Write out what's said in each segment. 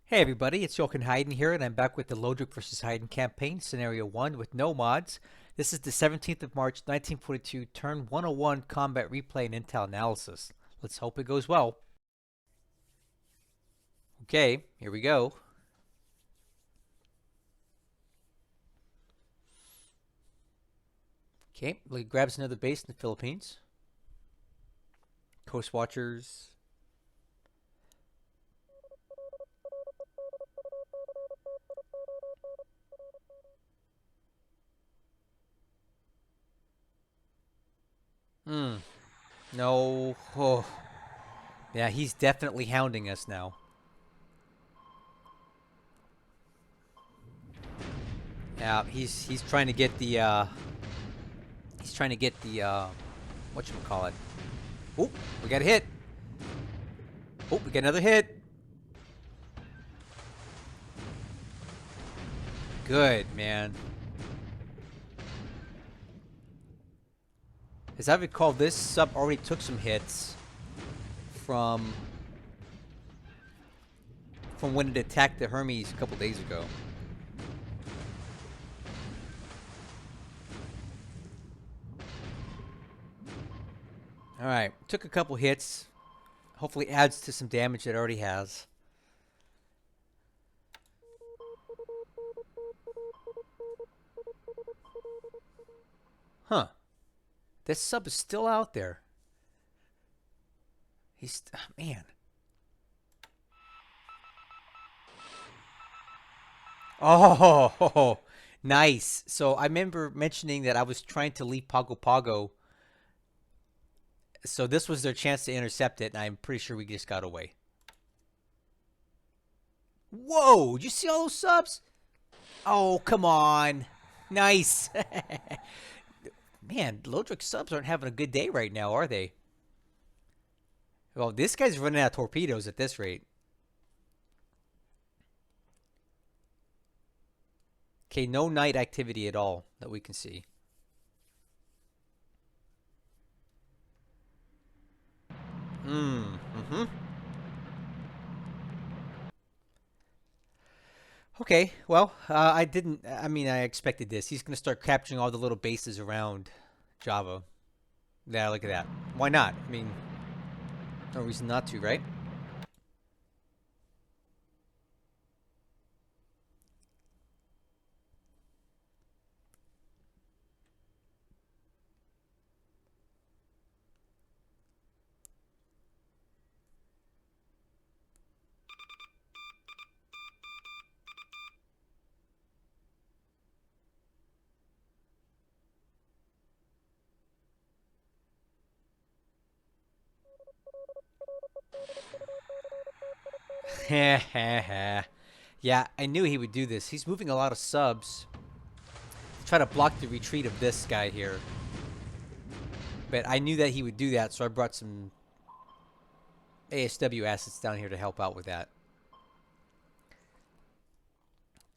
Hey everybody, it's Jochen Heiden here, and I'm back with the Lodrik versus Heiden campaign, Scenario 1 with no mods. This is the 17th of March, 1942, Turn 101 Combat Replay and Intel Analysis. Let's hope it goes well. Okay, here we go. Okay, grabs another base in the Philippines. Coast Watchers. No. Oh. Yeah, he's definitely hounding us now. Yeah, he's trying to get the whatchamacallit. Oh, we got a hit. Oh, we got another hit. Good, man. As I recall, this sub already took some hits from when it attacked the Hermes a couple days ago. All right, took a couple hits. Hopefully adds to some damage that it already has. Huh. This sub is still out there. He's, man. Oh, nice. So I remember mentioning that I was trying to leave Pago Pago. So this was their chance to intercept it, and I'm pretty sure we just got away. Whoa, did you see all those subs? Oh, come on. Nice. Man, Lodrik subs aren't having a good day right now, are they? Well, this guy's running out of torpedoes at this rate. Okay, no night activity at all that we can see. Mm-hmm. Okay, well, I expected this. He's going to start capturing all the little bases around Java. Yeah, look at that. Why not? I mean, no reason not to, right? Yeah, I knew he would do this. He's moving a lot of subs to try to block the retreat of this guy here. But I knew that he would do that, so I brought some ASW assets down here to help out with that.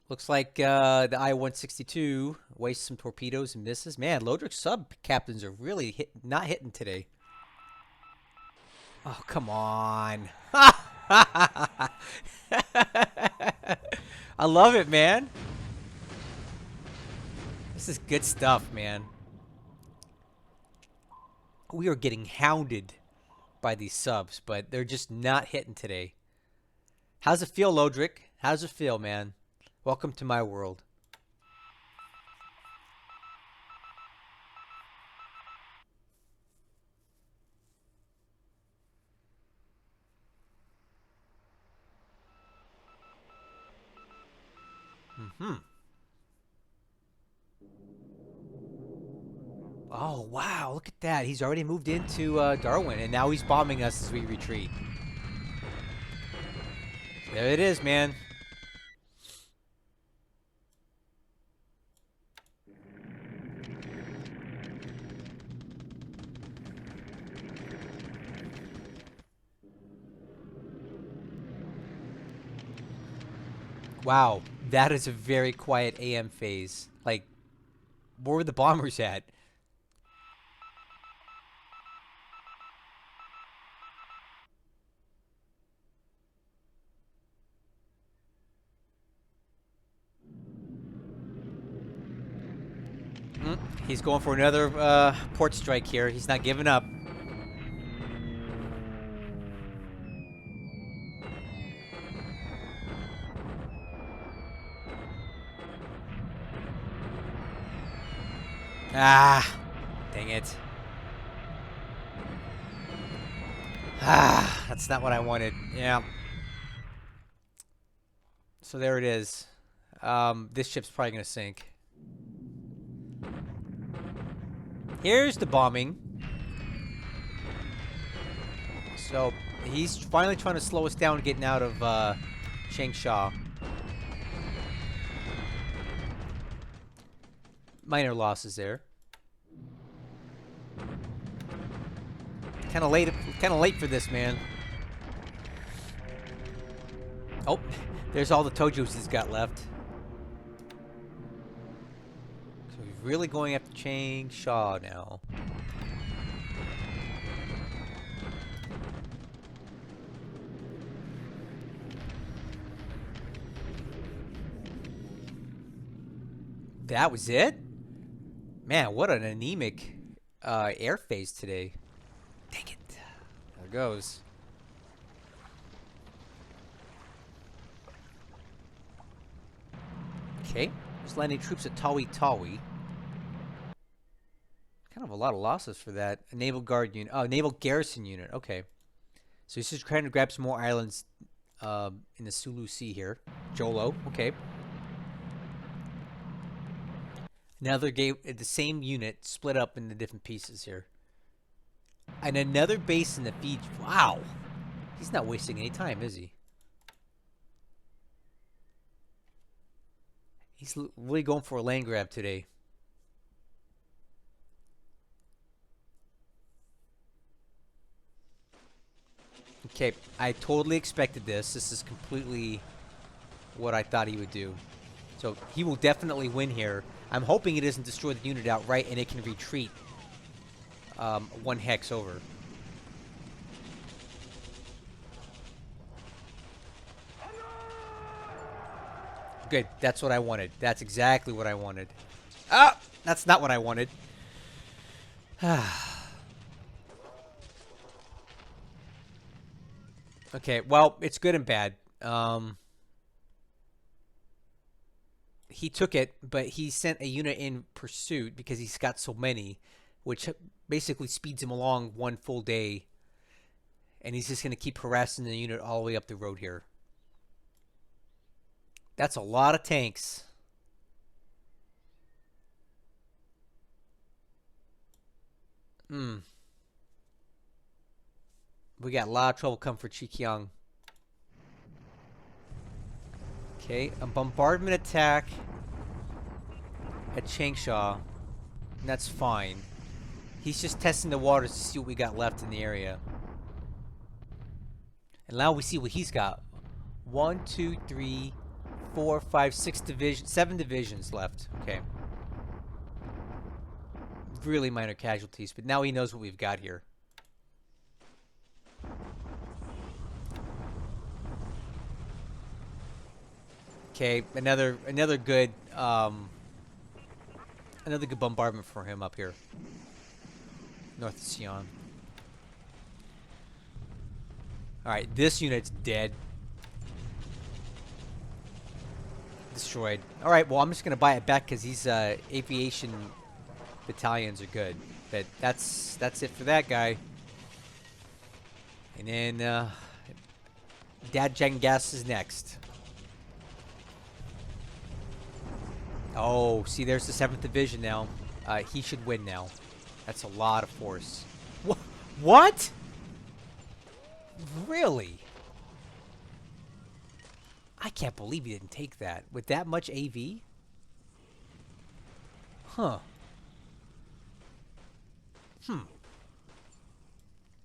Looks like the I-162 wastes some torpedoes and misses. Man, Lodrik sub captains are really not hitting today. Oh, come on. I love it, man. This is good stuff, man. We are getting hounded by these subs, but they're just not hitting today. How's it feel, Lodrik? How's it feel, man? Welcome to my world. Mm-hmm. Oh, wow. Look at that. He's already moved into Darwin, and now he's bombing us as we retreat. There it is, man. Wow. That is a very quiet AM phase. Like, where were the bombers at? He's going for another port strike here. He's not giving up. Ah, dang it. Ah, that's not what I wanted. Yeah. So there it is. This ship's probably going to sink. Here's the bombing. So he's finally trying to slow us down getting out of Changsha. Minor losses there. Kind of late for this, man. Oh, there's all the torpedoes he's got left. So he's really going after Changsha now. That was it? Man, what an anemic air phase today. Dang it. There it goes. Okay. Just landing troops at Tawi Tawi. Kind of a lot of losses for that. A naval guard unit. Oh, naval garrison unit. Okay. So he's just trying to grab some more islands in the Sulu Sea here. Jolo. Okay. Another game, the same unit split up into different pieces here. And another base in the Fiji. Wow. He's not wasting any time, is he? He's really going for a land grab today. Okay, I totally expected this. This is completely what I thought he would do. So he will definitely win here. I'm hoping he doesn't destroy the unit outright and it can retreat one hex over. Good. That's what I wanted. That's exactly what I wanted. Ah! That's not what I wanted. Okay, well, it's good and bad. He took it, but he sent a unit in pursuit because he's got so many, which basically speeds him along one full day. And he's just going to keep harassing the unit all the way up the road here. That's a lot of tanks. We got a lot of trouble coming for Chikiang. Okay, a bombardment attack at Changsha. That's fine. He's just testing the waters to see what we got left in the area. And now we see what he's got. 1, 2, 3, 4, 5, 6 divisions, 7 divisions left. Okay. Really minor casualties, but now he knows what we've got here. Okay, another good bombardment for him up here. North of Sion. Alright, this unit's dead. Destroyed. Alright, well I'm just gonna buy it back because these aviation battalions are good. But that's it for that guy. And then Dad Jangas is next. Oh, see, there's the 7th Division now. He should win now. That's a lot of force. What? Really? I can't believe he didn't take that. With that much AV? Huh.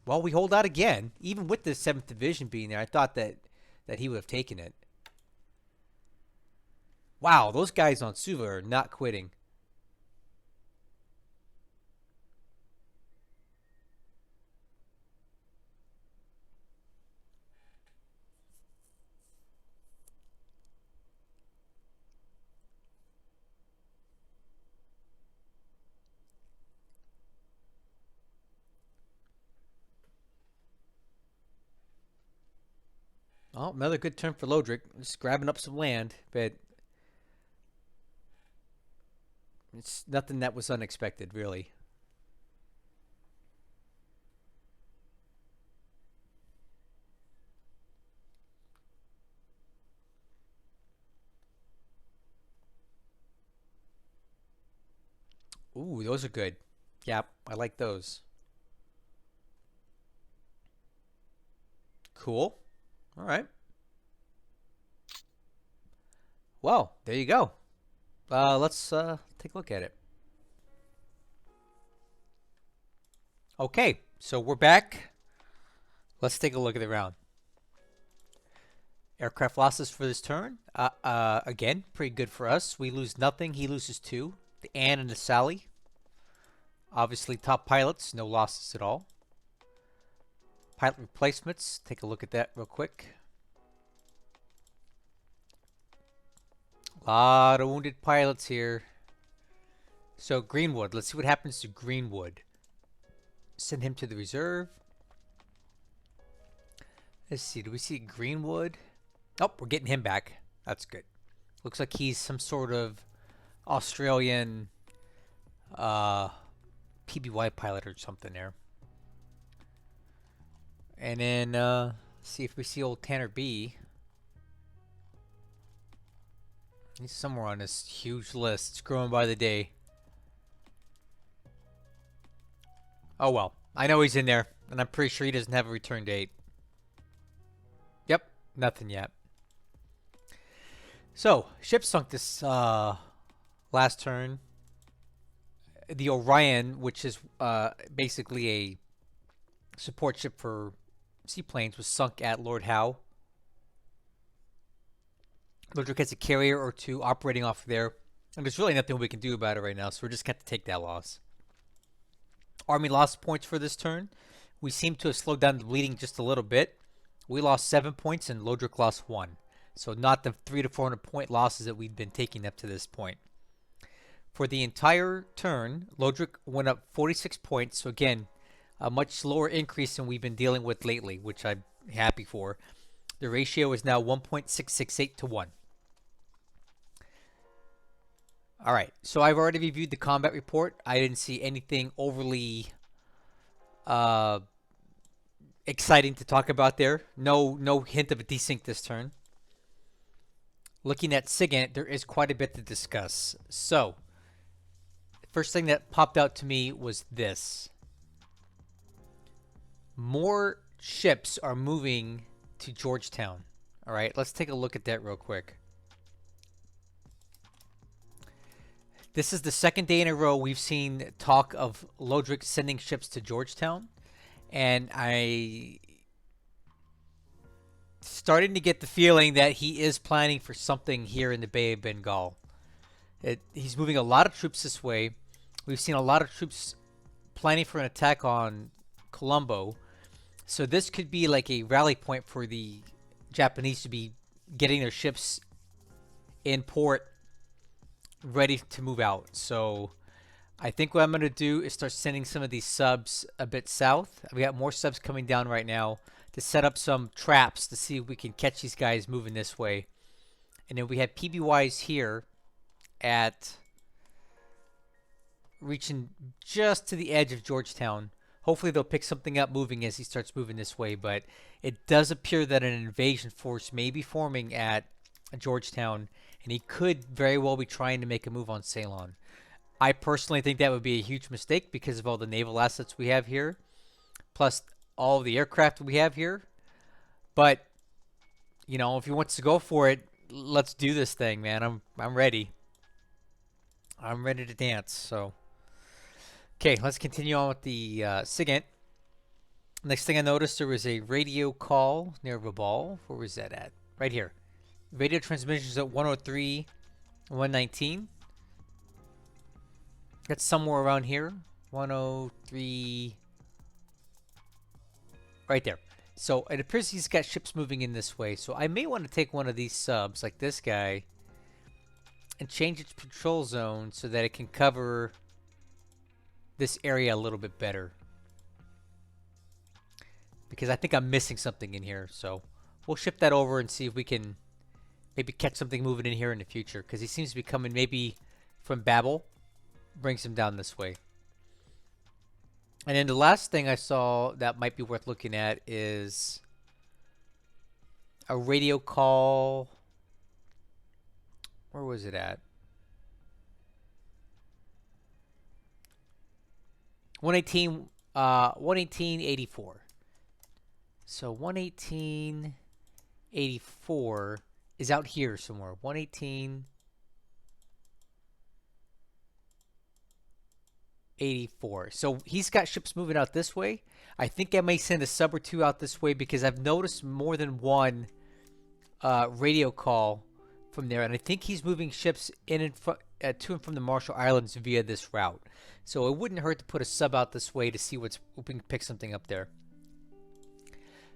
Well, we hold out again. Even with the 7th Division being there, I thought that he would have taken it. Wow, those guys on Suva are not quitting. Well, another good turn for Lodrik. Just grabbing up some land, but it's nothing that was unexpected, really. Ooh, those are good. Yep, I like those. Cool. All right. Well, there you go. Let's take a look at it. Okay, so we're back. Let's take a look at the round. Aircraft losses for this turn. Again, pretty good for us. We lose nothing. He loses 2. The Anne and the Sally. Obviously, top pilots, no losses at all. Pilot replacements. Take a look at that real quick. A lot of wounded pilots here. So Greenwood. Let's see what happens to Greenwood. Send him to the reserve. Let's see. Do we see Greenwood? Oh, we're getting him back. That's good. Looks like he's some sort of Australian PBY pilot or something there. And then see if we see old Tanner B. He's somewhere on this huge list. It's growing by the day. Oh well. I know he's in there, and I'm pretty sure he doesn't have a return date. Yep, nothing yet. So, ship sunk this last turn. The Orion, which is basically a support ship for seaplanes, was sunk at Lord Howe. Lodrik has a carrier or 2 operating off of there, and there's really nothing we can do about it right now, so we're just going to take that loss. Army lost points for this turn. We seem to have slowed down the bleeding just a little bit. We lost 7 points, and Lodrik lost 1. So not the 300 to 400 point losses that we've been taking up to this point. For the entire turn, Lodrik went up 46 points. So again, a much slower increase than we've been dealing with lately, which I'm happy for. The ratio is now 1.668 to 1. All right, so I've already reviewed the combat report. I didn't see anything overly exciting to talk about there. No hint of a desync this turn. Looking at SIGINT, there is quite a bit to discuss. So, first thing that popped out to me was this. More ships are moving to Georgetown. All right, let's take a look at that real quick. This is the second day in a row we've seen talk of Lodrik sending ships to Georgetown. And I starting to get the feeling that he is planning for something here in the Bay of Bengal. He's moving a lot of troops this way. We've seen a lot of troops planning for an attack on Colombo. So this could be like a rally point for the Japanese to be getting their ships in port ready to move out. So I think what I'm going to do is start sending some of these subs a bit south. We got more subs coming down right now to set up some traps to see if we can catch these guys moving this way. And then we have PBYs here at reaching just to the edge of Georgetown. Hopefully they'll pick something up moving as he starts moving this way, but it does appear that an invasion force may be forming at Georgetown, and he could very well be trying to make a move on Ceylon. I personally think that would be a huge mistake because of all the naval assets we have here, plus all of the aircraft we have here. But, you know, if he wants to go for it, let's do this thing, man. I'm ready. I'm ready to dance. So, okay, let's continue on with the SIGINT. Next thing I noticed, there was a radio call near Rabal. Where was that at? Right here. Radio transmissions at 103, 119. That's somewhere around here. 103. Right there. So it appears he's got ships moving in this way. So I may want to take one of these subs, like this guy, and change its patrol zone so that it can cover this area a little bit better. Because I think I'm missing something in here. So We'll shift that over and see if we can maybe catch something moving in here in the future, because he seems to be coming maybe from Babel. Brings him down this way. And then the last thing I saw that might be worth looking at is a radio call. Where was it at? 118.84. So 118.84 is out here somewhere. 118.84. So he's got ships moving out this way. I think I may send a sub or two out this way because I've noticed more than one radio call from there, and I think he's moving ships in and to and from the Marshall Islands via this route. So it wouldn't hurt to put a sub out this way to see what's we can pick something up there.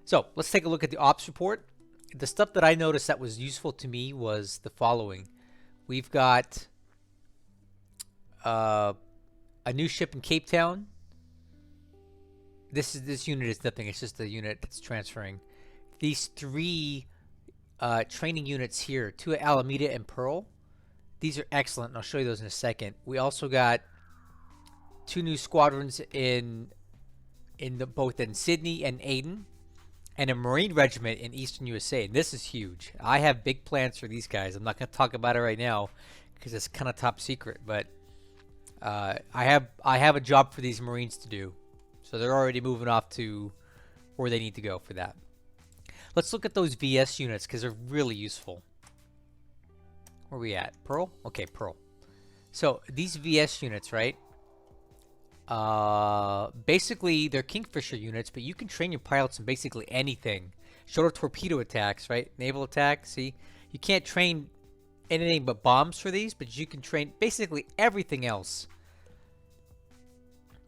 So let's take a look at the ops report. The stuff that I noticed that was useful to me was the following. We've got a new ship in Cape Town. This unit is nothing. It's just a unit that's transferring. These three training units here, two at Alameda and Pearl. These are excellent, and I'll show you those in a second. We also got two new squadrons both in Sydney and Aden, and a Marine regiment in Eastern USA. And this is huge. I have big plans for these guys. I'm not going to talk about it right now because it's kind of top secret, but I have a job for these Marines to do. So they're already moving off to where they need to go for that. Let's look at those VS units because they're really useful. Where are we at? Pearl? Okay, Pearl. So these VS units, right? Basically, they're Kingfisher units, but you can train your pilots in basically anything. Short of torpedo attacks, right? Naval attack. See, you can't train anything but bombs for these, but you can train basically everything else.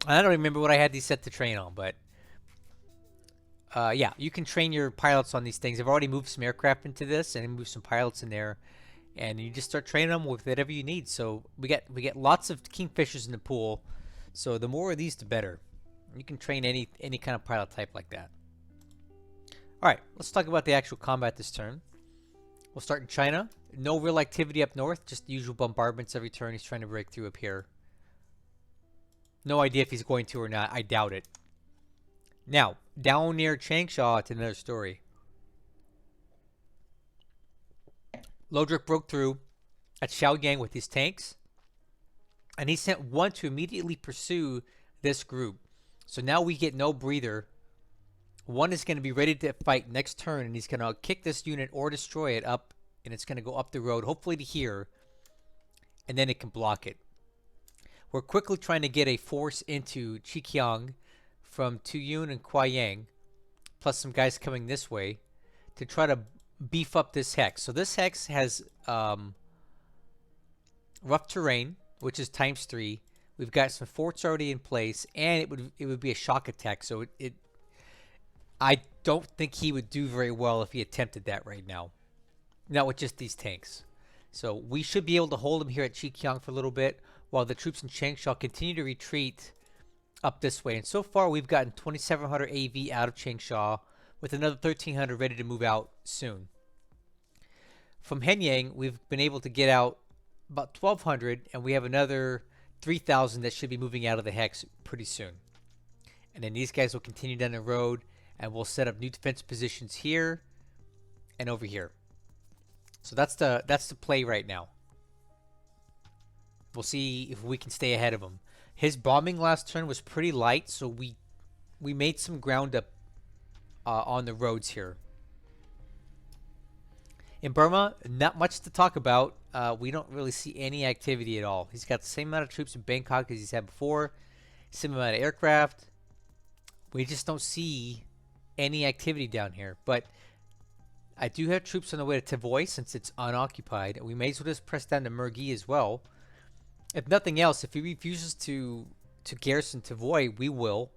I don't remember what I had these set to train on, but yeah, you can train your pilots on these things. I've already moved some aircraft into this and moved some pilots in there, and you just start training them with whatever you need. So we get lots of Kingfishers in the pool. So the more of these, the better. You can train any kind of pilot type like that. All right, let's talk about the actual combat this turn. We'll start in China. No real activity up north, just the usual bombardments every turn. He's trying to break through up here. No idea if he's going to or not. I doubt it. Now, down near Changsha, it's another story. Lodrik broke through at Xiaoyang with his tanks, and he sent one to immediately pursue this group. So now we get no breather. One is going to be ready to fight next turn, and he's going to kick this unit or destroy it up, and it's going to go up the road, hopefully to here, and then it can block it. We're quickly trying to get a force into Chikiang from Tuyun and Kuayang, plus some guys coming this way, to try to beef up this hex. So this hex has rough terrain, which is ×3. We've got some forts already in place, and it would be a shock attack. So I don't think he would do very well if he attempted that right now. Not with just these tanks. So we should be able to hold him here at Chikiang for a little bit, while the troops in Changsha continue to retreat up this way. And so far, we've gotten 2,700 AV out of Changsha, with another 1,300 ready to move out soon. From Henyang, we've been able to get out about 1,200, and we have another 3,000 that should be moving out of the hex pretty soon. And then these guys will continue down the road, and we'll set up new defense positions here and over here. So that's the play right now. We'll see if we can stay ahead of him. His bombing last turn was pretty light, so we made some ground up on the roads here. In Burma, not much to talk about. We don't really see any activity at all. He's got the same amount of troops in Bangkok as he's had before. Same amount of aircraft. We just don't see any activity down here. But I do have troops on the way to Tavoy since it's unoccupied. We may as well just press down to Mergui as well. If nothing else, if he refuses to garrison Tavoy, we will.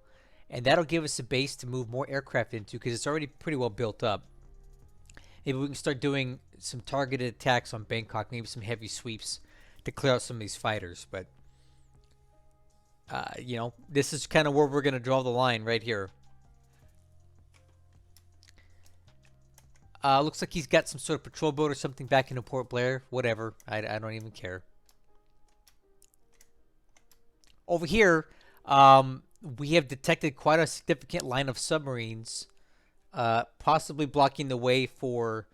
And that'll give us a base to move more aircraft into because it's already pretty well built up. Maybe we can start doing some targeted attacks on Bangkok, maybe some heavy sweeps to clear out some of these fighters. But, you know, this is kind of where we're going to draw the line right here. Looks like he's got some sort of patrol boat or something back into Port Blair. Whatever. I don't even care. Over here, we have detected quite a significant line of submarines, possibly blocking the way for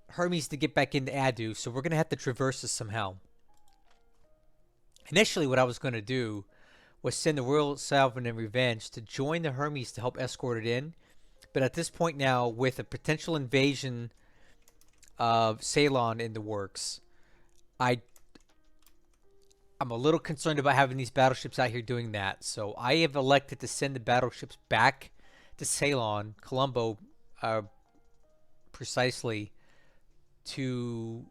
Hermes to get back into Adu. So we're going to have to traverse this somehow. Initially, what I was going to do was send the Royal Salvin Revenge to join the Hermes to help escort it in. But at this point now, with a potential invasion of Ceylon in the works, I'm a little concerned about having these battleships out here doing that. So I have elected to send the battleships back to Ceylon, Colombo, precisely to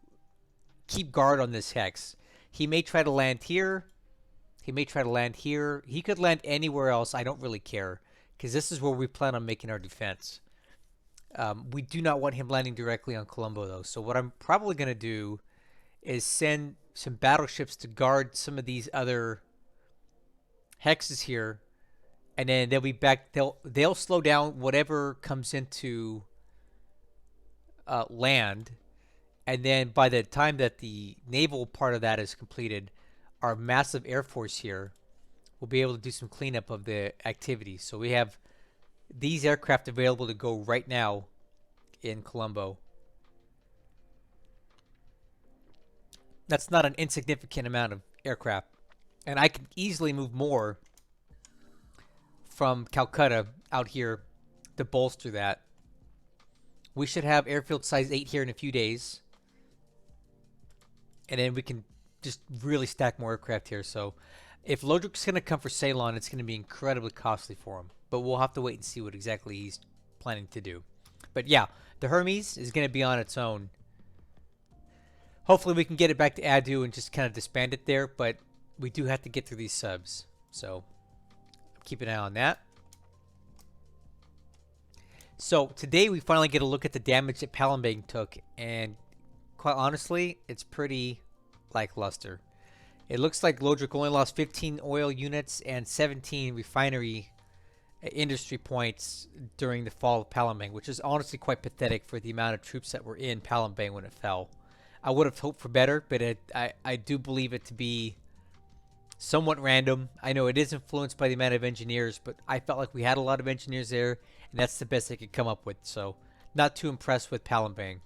keep guard on this hex. He may try to land here. He may try to land here. He could land anywhere else. I don't really care, because this is where we plan on making our defense. We do not want him landing directly on Colombo, though. So what I'm probably going to do is send some battleships to guard some of these other hexes here, and then they'll be back. They'll slow down whatever comes into land, and then by the time that the naval part of that is completed, our massive air force here will be able to do some cleanup of the activities. So we have these aircraft available to go right now in Colombo. That's not an insignificant amount of aircraft. And I can easily move more from Calcutta out here to bolster that. We should have airfield size 8 here in a few days. And then we can just really stack more aircraft here. So if Lodrik's going to come for Ceylon, it's going to be incredibly costly for him. But we'll have to wait and see what exactly he's planning to do. But yeah, the Hermes is going to be on its own. Hopefully we can get it back to Adu and just kind of disband it there. But we do have to get through these subs. So keep an eye on that. So today we finally get a look at the damage that Palembang took. And quite honestly, it's pretty lackluster. It looks like Lodrik only lost 15 oil units and 17 refinery industry points during the fall of Palembang, which is honestly quite pathetic for the amount of troops that were in Palembang when it fell. I would have hoped for better, but I do believe it to be somewhat random. I know it is influenced by the amount of engineers, but I felt like we had a lot of engineers there, and that's the best I could come up with. So not too impressed with Palembang.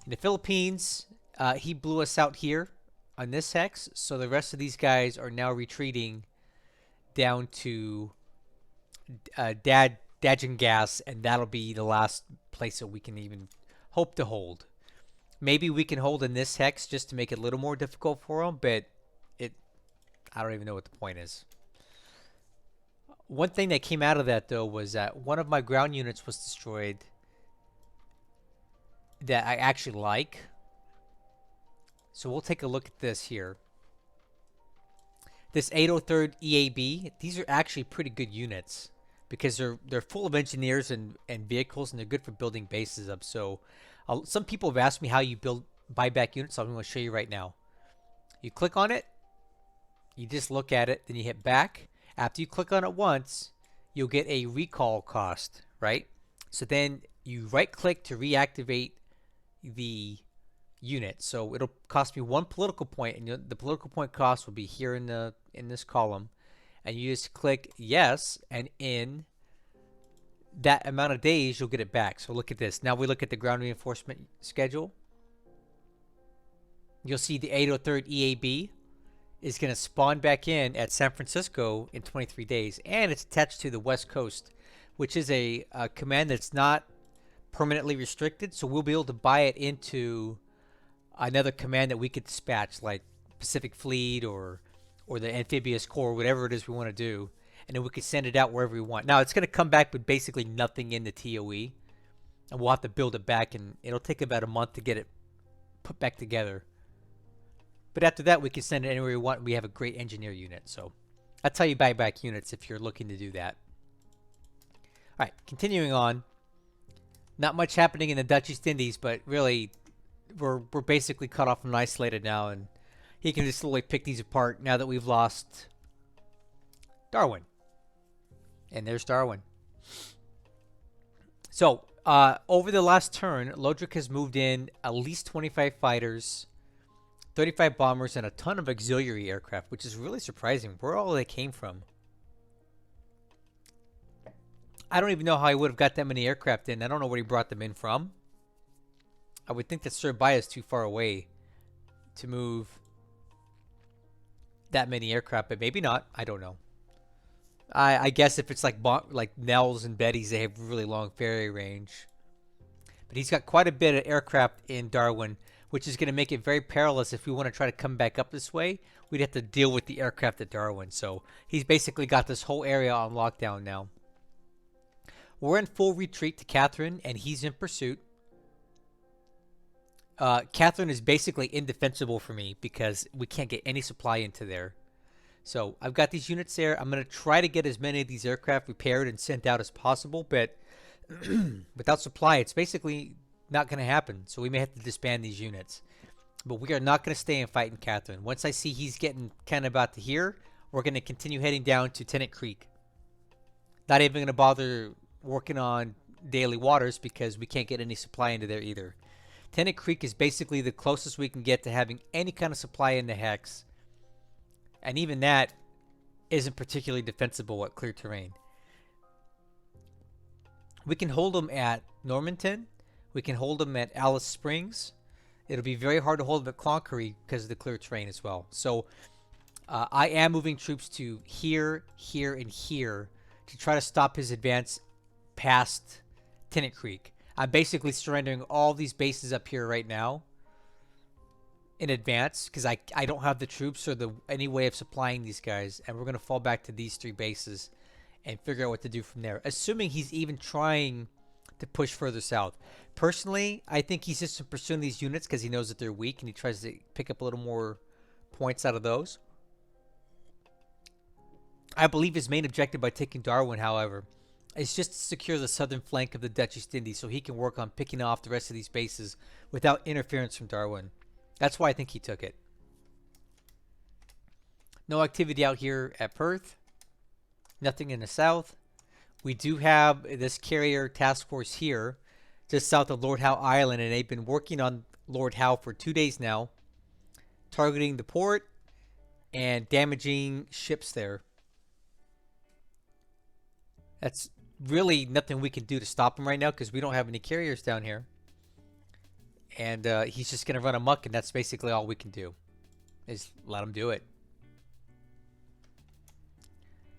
In the Philippines, he blew us out here on this hex, so the rest of these guys are now retreating down to Dajangas, and that'll be the last place that we can even hope to hold. Maybe we can hold in this hex just to make it a little more difficult for them, but I don't even know what the point is. One thing that came out of that, though, was that one of my ground units was destroyed that I actually like. So we'll take a look at this here. This 803rd EAB, these are actually pretty good units because they're full of engineers and vehicles, and they're good for building bases up. So some people have asked me how you build buyback units, so I'm going to show you right now. You click on it, you just look at it, then you hit back. After you click on it once, you'll get a recall cost, right? So then you right click to reactivate the unit. So it'll cost me 1 political point, and the political point cost will be here in this column, and you just click yes, and in that amount of days you'll get it back. So look at this. Now we look at the ground reinforcement schedule. You'll see the 803rd EAB is going to spawn back in at San Francisco in 23 days, and it's attached to the West Coast, which is a command that's not permanently restricted, so we'll be able to buy it into another command that we could dispatch, like Pacific Fleet or the Amphibious Corps, whatever it is we want to do, and then we could send it out wherever we want. Now, it's going to come back with basically nothing in the TOE, and we'll have to build it back, and it'll take about a month to get it put back together. But after that, we can send it anywhere we want. We have a great engineer unit, so that's how you buy back units if you're looking to do that. All right, continuing on. Not much happening in the Dutch East Indies, but really, we're basically cut off and isolated now, and he can just slowly pick these apart now that we've lost Darwin. And there's Darwin. So, over the last turn, Lodrik has moved in at least 25 fighters, 35 bombers, and a ton of auxiliary aircraft, which is really surprising. Where all they came from. I don't even know how he would have got that many aircraft in. I don't know where he brought them in from. I would think that Surabaya is too far away to move that many aircraft, but maybe not. I don't know. I guess if it's like Nels and Bettys, they have really long ferry range. But he's got quite a bit of aircraft in Darwin, which is going to make it very perilous if we want to try to come back up this way. We'd have to deal with the aircraft at Darwin. So he's basically got this whole area on lockdown now. We're in full retreat to Catherine, and he's in pursuit. Catherine is basically indefensible for me because we can't get any supply into there. So I've got these units there. I'm going to try to get as many of these aircraft repaired and sent out as possible, but without supply, it's basically not going to happen. So we may have to disband these units. But we are not going to stay and fight in Catherine. Once I see he's getting kind of about to here, we're going to continue heading down to Tennant Creek. Not even going to bother working on Daily Waters because we can't get any supply into there either. Tennant Creek is basically the closest we can get to having any kind of supply in the hex. And even that isn't particularly defensible at clear terrain. We can hold them at Normanton. We can hold them at Alice Springs. It'll be very hard to hold them at Cloncurry because of the clear terrain as well. So I am moving troops to here, here, and here to try to stop his advance past Tennant Creek. I'm basically surrendering all these bases up here right now in advance because I don't have the troops or any way of supplying these guys, and we're going to fall back to these 3 bases and figure out what to do from there, assuming he's even trying to push further south. Personally, I think he's just pursuing these units because he knows that they're weak and he tries to pick up a little more points out of those. I believe his main objective by taking Darwin, however, is just to secure the southern flank of the Dutch East Indies so he can work on picking off the rest of these bases without interference from Darwin. That's why I think he took it. No activity out here at Perth. Nothing in the south. We do have this carrier task force here just south of Lord Howe Island, and they've been working on Lord Howe for 2 days now, targeting the port and damaging ships there. That's really nothing we can do to stop him right now because we don't have any carriers down here. And he's just going to run amok, and that's basically all we can do is let him do it.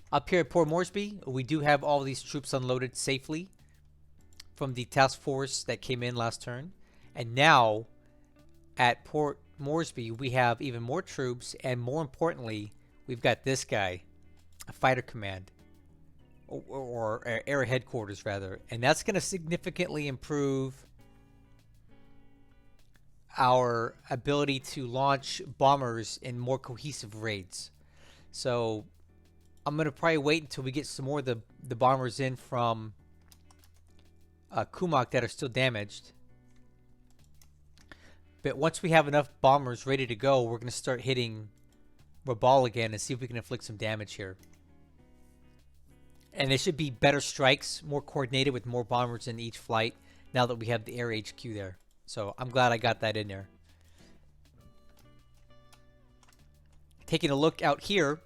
Up here at Port Moresby, we do have all these troops unloaded safely from the task force that came in last turn. And now at Port Moresby, we have even more troops, and more importantly, we've got this guy, a fighter command, or air headquarters rather. And that's going to significantly improve our ability to launch bombers in more cohesive raids. So I'm going to probably wait until we get some more of the bombers in from Kumak that are still damaged. But once we have enough bombers ready to go, we're going to start hitting Rabal again and see if we can inflict some damage here. And there should be better strikes, more coordinated with more bombers in each flight now that we have the air HQ there. So I'm glad I got that in there. Taking a look out here,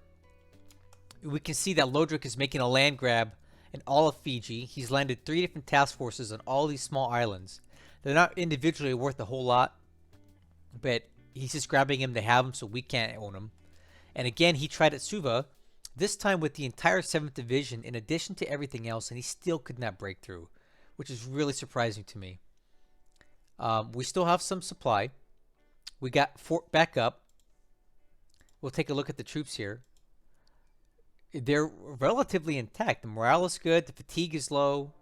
we can see that Lodrik is making a land grab in all of Fiji. He's landed 3 different task forces on all these small islands. They're not individually worth a whole lot, but he's just grabbing them to have them so we can't own them. And again, he tried at Suva, this time with the entire 7th Division in addition to everything else, and he still could not break through, which is really surprising to me. We still have some supply. We got Fort back up. We'll take a look at the troops here. They're relatively intact. The morale is good. The fatigue is low.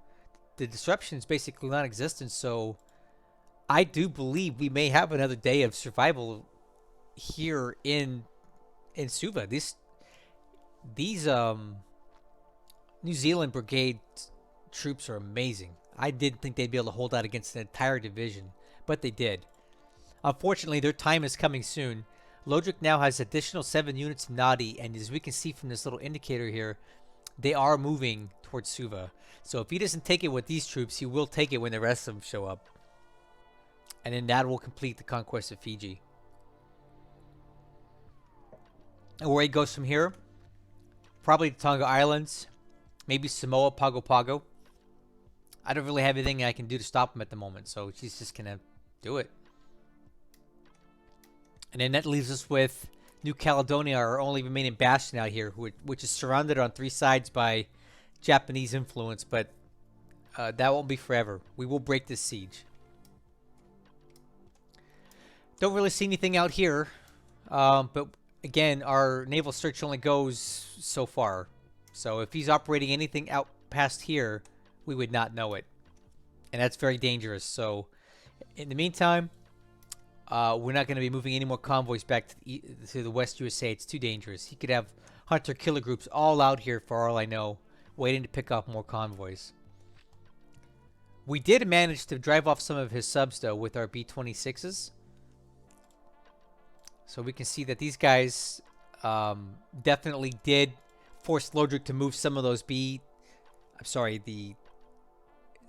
The disruption is basically non-existent. So I do believe we may have another day of survival here in Suva. These New Zealand Brigade troops are amazing. I didn't think they'd be able to hold out against an entire division, but they did. Unfortunately, their time is coming soon. Lodrik now has additional 7 units in Nadi, and as we can see from this little indicator here, They are moving towards Suva. So if he doesn't take it with these troops, he will take it when the rest of them show up. And then that will complete the conquest of Fiji. And where he goes from here, probably the Tonga Islands, maybe Samoa, Pago Pago. I don't really have anything I can do to stop him at the moment, so he's just gonna do it. And then that leaves us with New Caledonia, our only remaining bastion out here, which is surrounded on 3 sides by Japanese influence, but that won't be forever. We will break this siege. Don't really see anything out here, but again, our naval search only goes so far. So if he's operating anything out past here, we would not know it. And that's very dangerous. So in the meantime, we're not going to be moving any more convoys back to the West USA. It's too dangerous. He could have hunter-killer groups all out here, for all I know, waiting to pick off more convoys. We did manage to drive off some of his subs, though, with our B-26s. So we can see that these guys definitely did force Lodrik to move some of those the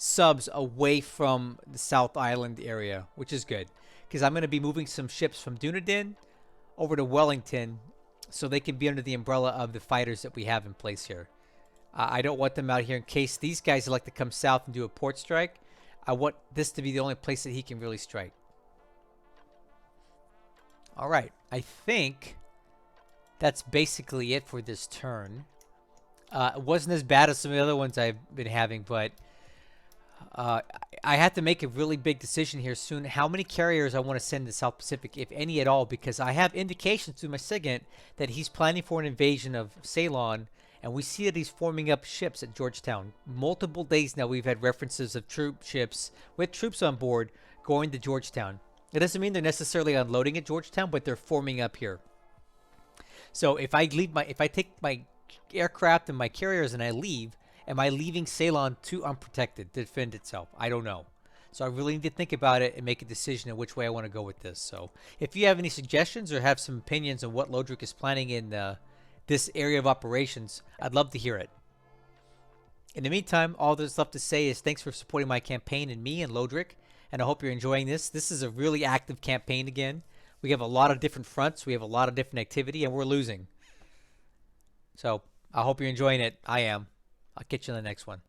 subs away from the South Island area, which is good. Because I'm going to be moving some ships from Dunedin over to Wellington so they can be under the umbrella of the fighters that we have in place here. I don't want them out here in case these guys like to come south and do a port strike. I want this to be the only place that he can really strike. All right, I think that's basically it for this turn. It wasn't as bad as some of the other ones I've been having, but I have to make a really big decision here soon. How many carriers I want to send to the South Pacific, if any at all, because I have indications through my SIGINT that he's planning for an invasion of Ceylon, and we see that he's forming up ships at Georgetown. Multiple days now we've had references of troop ships with troops on board going to Georgetown. It doesn't mean they're necessarily unloading at Georgetown, but they're forming up here. So if I take my aircraft and my carriers and I leave, am I leaving Ceylon too unprotected to defend itself? I don't know. So I really need to think about it and make a decision on which way I want to go with this. So if you have any suggestions or have some opinions on what Lodrik is planning in this area of operations, I'd love to hear it. In the meantime, all there's left to say is thanks for supporting my campaign and me and Lodrik. And I hope you're enjoying this. This is a really active campaign again. We have a lot of different fronts. We have a lot of different activity, and we're losing. So I hope you're enjoying it. I am. I'll catch you in the next one.